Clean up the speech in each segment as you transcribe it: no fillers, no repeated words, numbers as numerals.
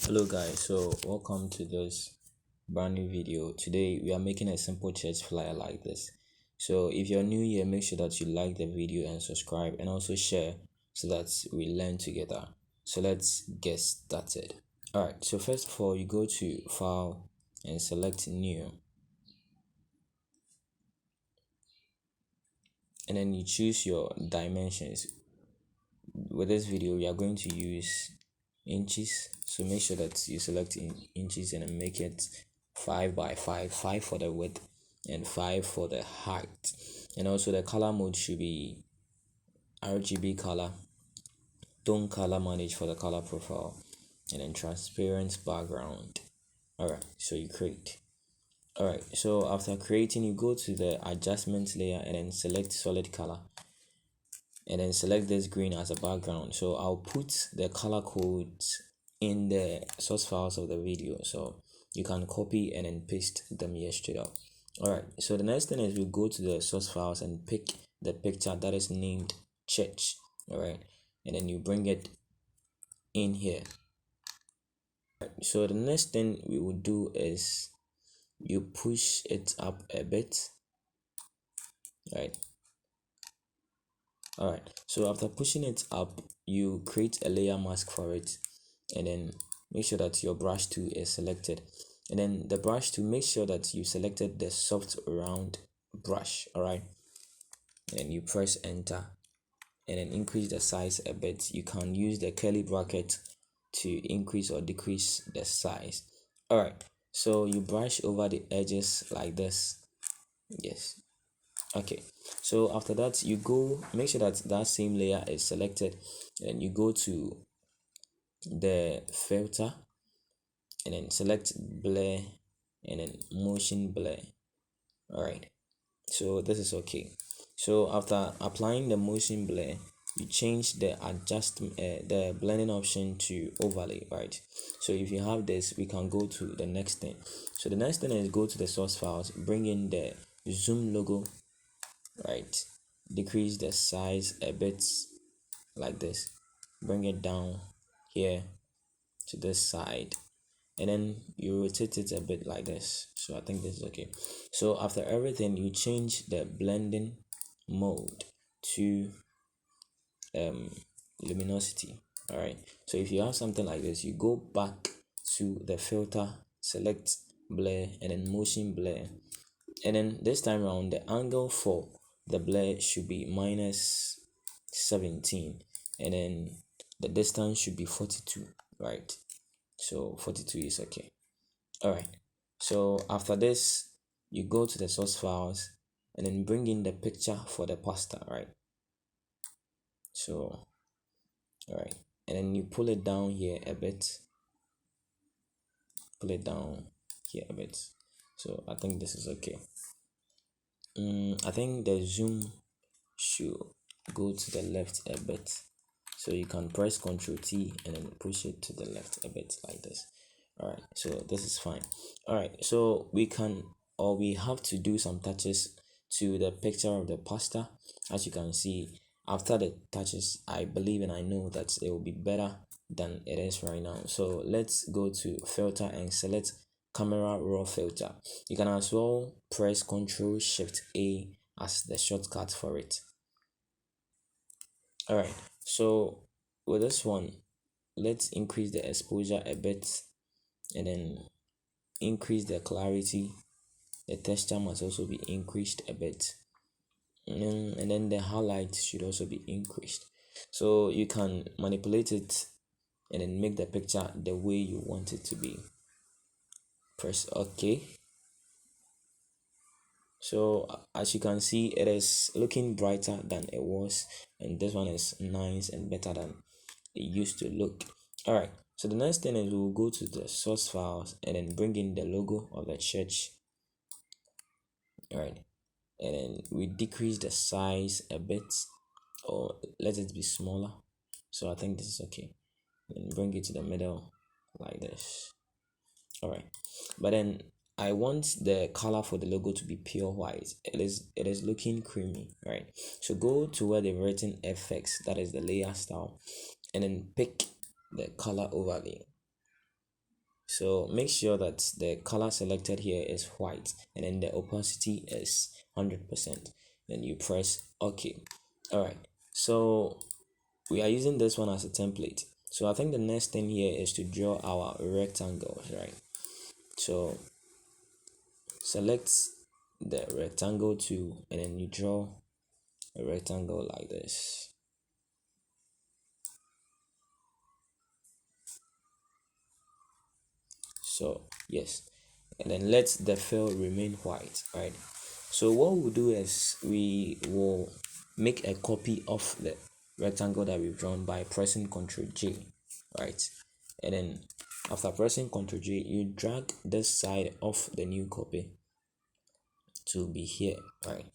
Hello guys, so welcome to this brand new video. Today we are making a simple church flyer like this. So if you're new here, make sure that you like the video and subscribe and also share so that we learn together. So let's get started. Alright, so first of all, you go to file and select new, and then you choose your dimensions. With this video we are going to use inches, so make sure that you select in inches and then make it 5 by 5, 5 for the width and 5 for the height. And also the color mode should be RGB color, tone color manage for the color profile, and then transparent background. Alright, so you create. Alright, so after creating, you go to the adjustment layer and then select solid color and then select this green as a background. So I'll put the color codes in the source files of the video, so you can copy and then paste them here straight up. Alright, so the next thing is we go to the source files and pick the picture that is named church. Alright, and then you bring it in here. So the next thing we will do is you push it up a bit. Right. Alright, so after pushing it up, you create a layer mask for it, and then make sure that your brush tool is selected, and then the brush tool, make sure that you selected the soft round brush. Alright, and you press enter and then increase the size a bit. You can use the curly bracket to increase or decrease the size. Alright, so you brush over the edges like this. Yes. Okay, so after that you go, make sure that that same layer is selected, and you go to the filter and then select blur and then motion blur. All right, so this is okay. So after applying the motion blur, you change the the blending option to overlay. Right, so if you have this, we can go to the next thing. So the next thing is go to the source files, bring in the zoom logo. Right, decrease the size a bit like this, bring it down here to this side, and then you rotate it a bit like this. So I think this is okay. So after everything, you change the blending mode to luminosity. All right, so if you have something like this, you go back to the filter, select blur and then motion blur, and then this time around the angle for the blur should be minus 17, and then the distance should be 42. Right, so 42 is okay. All right, so after this you go to the source files and then bring in the picture for the pasta. Right, so all right, and then you pull it down here a bit, pull it down here a bit. So I think this is okay. I think the zoom should go to the left a bit, so you can press Ctrl T and then push it to the left a bit like this. All right, so this is fine. All right, so we have to do some touches to the picture of the pasta. As you can see, after the touches, I believe and I know that it will be better than it is right now. So let's go to filter and select camera raw filter. You can as well press Ctrl Shift A as the shortcut for it. All right, so with this one, let's increase the exposure a bit and then increase the clarity. The texture must also be increased a bit, and then the highlight should also be increased, so you can manipulate it and then make the picture the way you want it to be. Press OK. So as you can see, it is looking brighter than it was, and this one is nice and better than it used to look. All right, so the next thing is we'll go to the source files and then bring in the logo of the church. All right, and then we decrease the size a bit, or let it be smaller. So I think this is okay, and bring it to the middle like this. All right, but then I want the color for the logo to be pure white. It is looking creamy. Right, so go to where they've written FX, that is the layer style, and then pick the color overlay. So make sure that the color selected here is white and then the opacity is 100%. Then you press OK. All right. So we are using this one as a template. So I think the next thing here is to draw our rectangles, right? So select the rectangle tool and then you draw a rectangle like this. So yes, and then let the fill remain white, right? So what we'll do is we will make a copy of the rectangle that we've drawn by pressing Ctrl J, right? And then after pressing Ctrl J, you drag this side of the new copy to be here, right?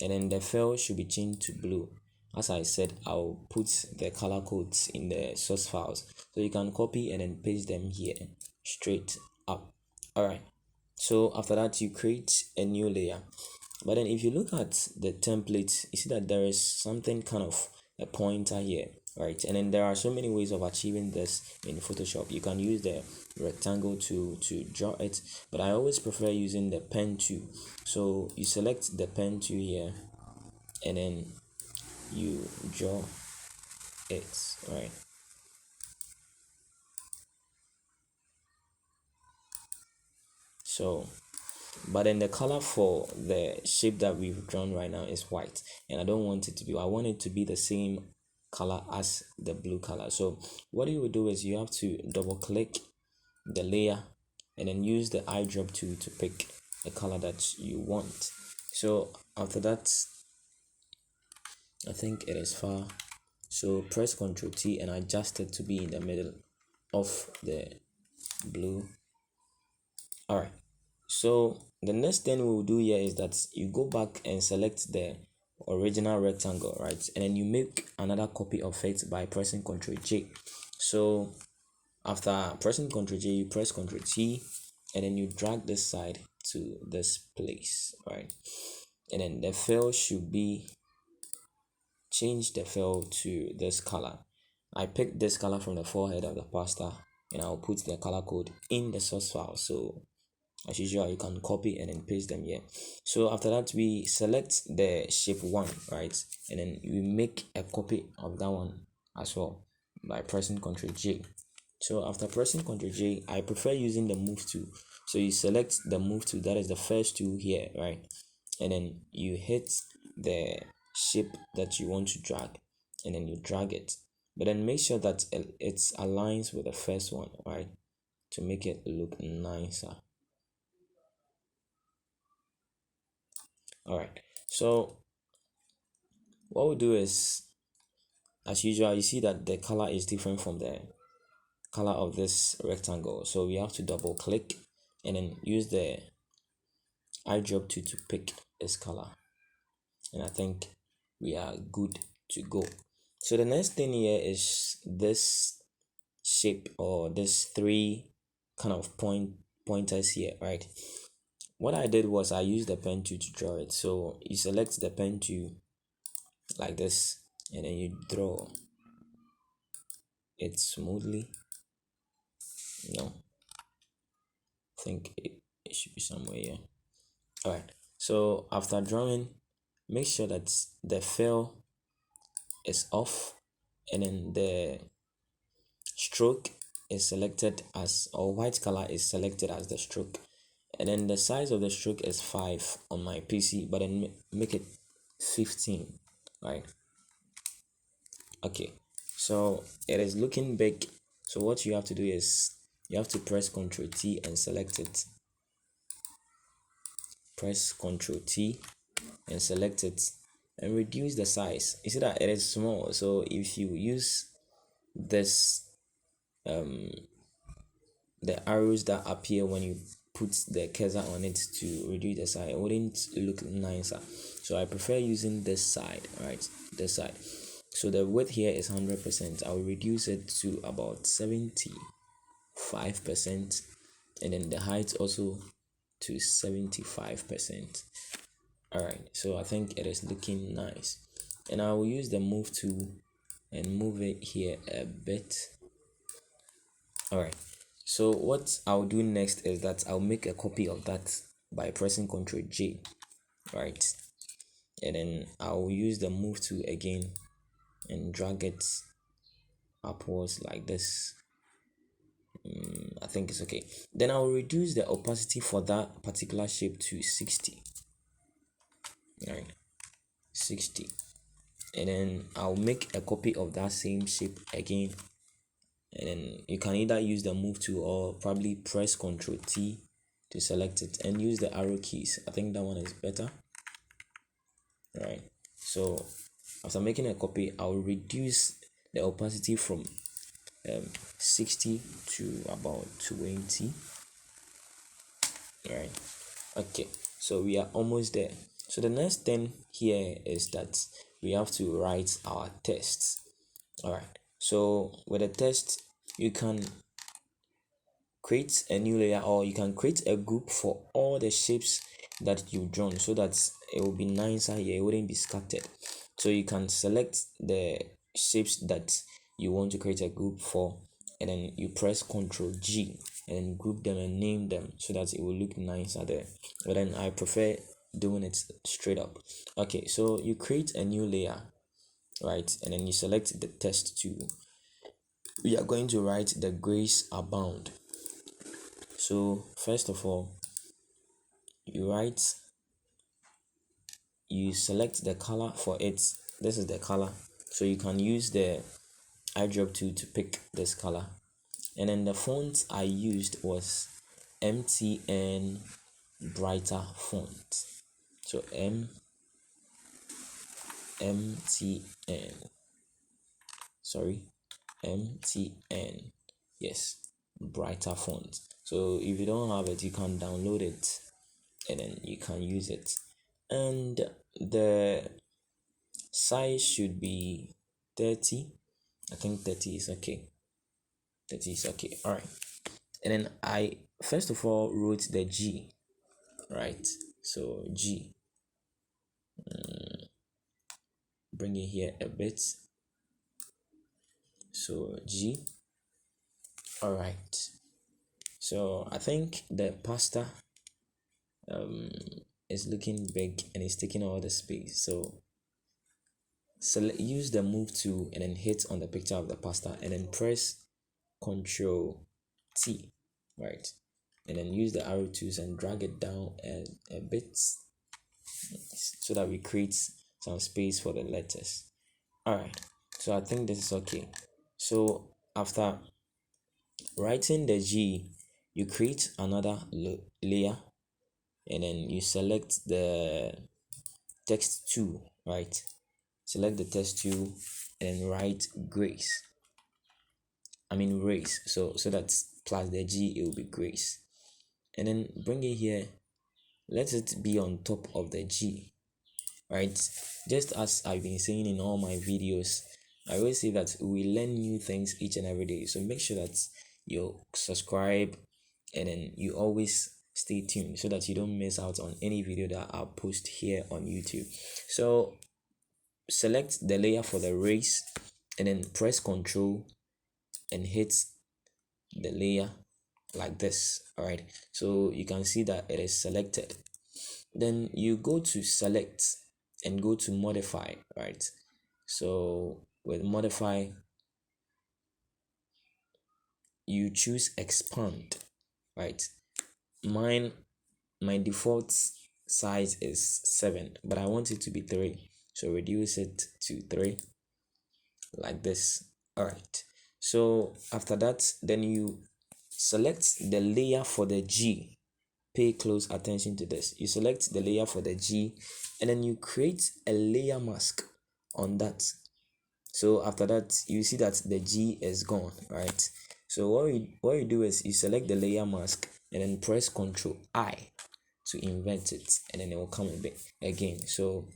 And then the fill should be changed to blue. As I said, I'll put the color codes in the source files so you can copy and then paste them here straight up. All right, so after that you create a new layer. But then if you look at the template, you see that there is something kind of a pointer here, right? And then there are so many ways of achieving this in Photoshop. You can use the rectangle to draw it, but I always prefer using the pen tool. So you select the pen tool here and then you draw it, right? So but then the color for the shape that we've drawn right now is white, and I don't want it to be, I want it to be the same color as the blue color. So what you will do is you have to double click the layer and then use the eyedrop tool to pick a color that you want. So after that, I think it is far, so press Ctrl T and adjust it to be in the middle of the blue. All right, so the next thing we'll do here is that you go back and select the original rectangle, right? And then you make another copy of it by pressing Ctrl J. So after pressing Ctrl J, you press Ctrl T and then you drag this side to this place, right? And then the fill should be, change the fill to this color. I picked this color from the forehead of the pasta and I'll put the color code in the source file. So as usual, you can copy and then paste them here. So after that, we select the shape 1, right? And then we make a copy of that one as well by pressing Ctrl J. So after pressing Ctrl J, I prefer using the move tool. So you select the move tool, that is the first tool here, right? And then you hit the shape that you want to drag and then you drag it. But then make sure that it aligns with the first one, right? To make it look nicer. All right, so what we'll do is, as usual, you see that the color is different from the color of this rectangle, so we have to double click and then use the eyedrop tool to pick this color, and I think we are good to go. So the next thing here is this shape, or this 3 kind of pointers here, right? What I did was I used the pen tool to draw it. So you select the pen tool like this and then you draw it smoothly. No, I think it should be somewhere here. All right, so after drawing, make sure that the fill is off and then the stroke is selected as, or white color is selected as the stroke, and then the size of the stroke is 5 on my PC, but then make it 15, right? Okay, so it is looking big. So what you have to do is you have to press Ctrl T and select it. Press Ctrl T and select it and reduce the size. You see that it is small, so if you use this the arrows that appear when you put the cursor on it to reduce the size, it wouldn't look nicer. So I prefer using this side, right? This side. So the width here is 100%. I will reduce it to about 75%, and then the height also to 75%. All right, so I think it is looking nice, and I will use the move tool and move it here a bit. All right, So what I'll do next is that I'll make a copy of that by pressing Ctrl J, right? And then I'll use the move tool again and drag it upwards like this. I think it's okay. Then I'll reduce the opacity for that particular shape to 60. Right, 60. And then I'll make a copy of that same shape again. And then you can either use the move tool or probably press Ctrl T to select it and use the arrow keys. I think that one is better. Right. So after making a copy, I'll reduce the opacity from 60 to about 20. Right. Okay, so we are almost there. So the next thing here is that we have to write our tests. All right, so with a test, you can create a new layer, or you can create a group for all the shapes that you've drawn, so that it will be nicer here, it wouldn't be scattered. So you can select the shapes that you want to create a group for, and then you press Ctrl G and group them and name them so that it will look nicer there. But then I prefer doing it straight up. Okay, so you create a new layer, right? And then you select the test tool. We are going to write the grace abound. So first of all, you select the color for it. This is the color, so you can use the eyedrop tool to pick this color. And then the font I used was MTN Brighter font. So MTN, sorry, MTN, yes, Brighter font. So if you don't have it, you can download it and then you can use it. And the size should be 30. I think 30 is okay. 30 is okay. All right. And then I first of all wrote the G, right? So G, bring it here a bit. So G. All right. So I think the pasta is looking big and it's taking all the space. So use the move tool and then hit on the picture of the pasta and then press Ctrl T, right? And then use the arrow tools and drag it down a bit so that we create some space for the letters. All right, so I think this is okay. So after writing the G, you create another layer and then you select the text tool, right? Select the text tool and write grace. Race. So that's plus the G, it will be grace. And then bring it here. Let it be on top of the G, right? Just as I've been saying in all my videos, I always say that we learn new things each and every day. So make sure that you subscribe and then you always stay tuned so that you don't miss out on any video that I'll post here on YouTube. So select the layer for the race and then press Ctrl and hit the layer like this. All right, so you can see that it is selected. Then you go to select and go to modify, right? So with modify, you choose expand, right? My default size is 7, but I want it to be 3, so reduce it to 3 like this. All right, so after that, then you select the layer for the G. Pay close attention to this. You select the layer for the G and then you create a layer mask on that. So after that, you see that the G is gone, right? So what you do is you select the layer mask and then press Ctrl I to invert it, and then it will come a bit again. So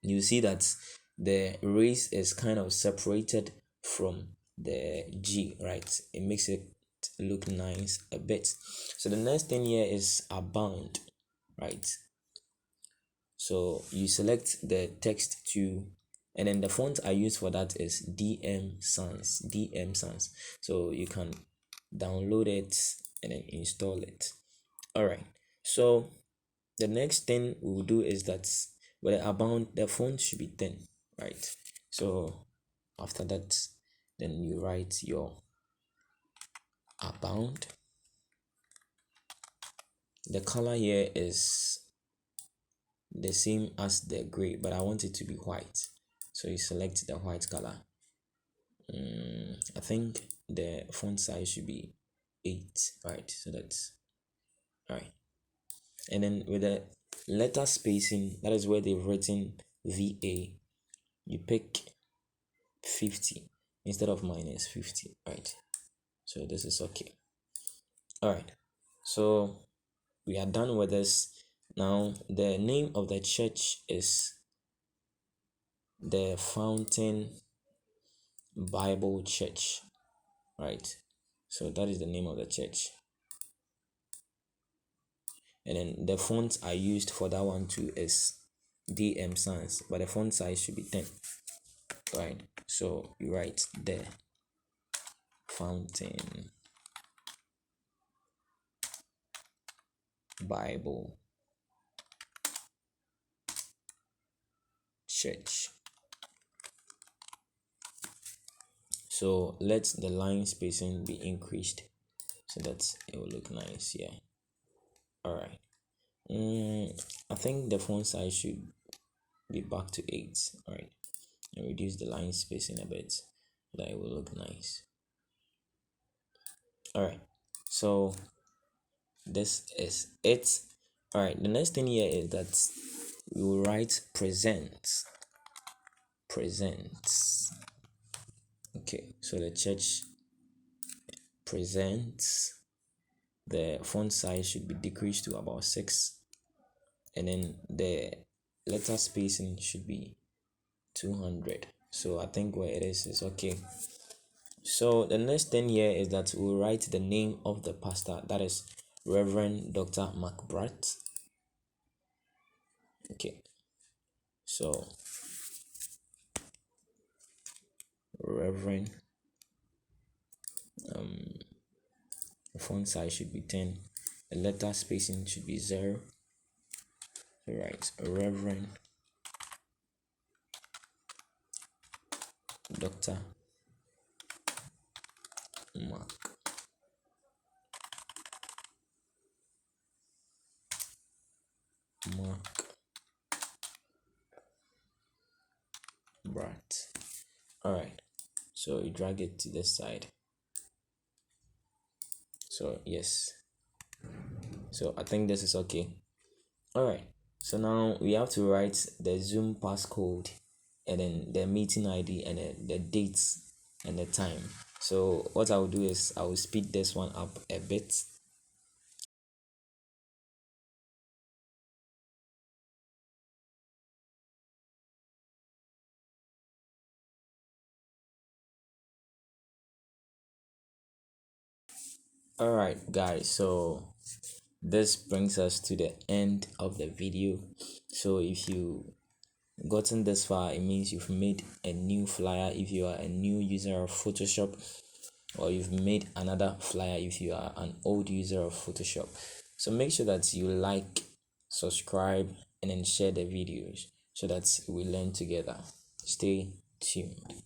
you see that the race is kind of separated from the G, right? It makes it look nice a bit. So the next thing here is abound, right? So you select the text to, and then the font I use for that is DM Sans. So you can download it, and then install it. All right. So the next thing we will do is that with the abound, the font should be 10, right? So after that, then you write your abound. The color here is the same as the gray, but I want it to be white. So you select the white color. I think the font size should be 8, right? So that's right. And then with the letter spacing, that is where they've written VA, you pick 50 instead of -50, right? So this is okay. All right. So we are done with this. Now the name of the church is the Fountain Bible Church, right? So that is the name of the church. And then the font I used for that one too is DM Sans, but the font size should be 10, right? So you write the Fountain Bible Church. So let the line spacing be increased so that it will look nice. Yeah. All right. I think the font size should be back to 8. All right, and reduce the line spacing a bit so that it will look nice. All right. So this is it. All right. The next thing here is that we will write presents. Presents. Okay. So the church presents. The font size should be decreased to about 6, and then the letter spacing should be 200. So I think where it is okay. So the next thing here is that we'll write the name of the pastor, that is Reverend Dr. McBratt. Okay, so Reverend, the font size should be 10, the letter spacing should be 0. Right, Reverend Dr. McBratt. All right, so you drag it to this side. So yes, so I think this is okay. All right, so now we have to write the Zoom passcode and then the meeting ID and then the dates and the time. So what I will do is I will speed this one up a bit. All right, guys, so this brings us to the end of the video. So if you gotten this far, it means you've made a new flyer if you are a new user of Photoshop, or you've made another flyer if you are an old user of Photoshop. So make sure that you like, subscribe, and then share the videos so that we learn together. Stay tuned.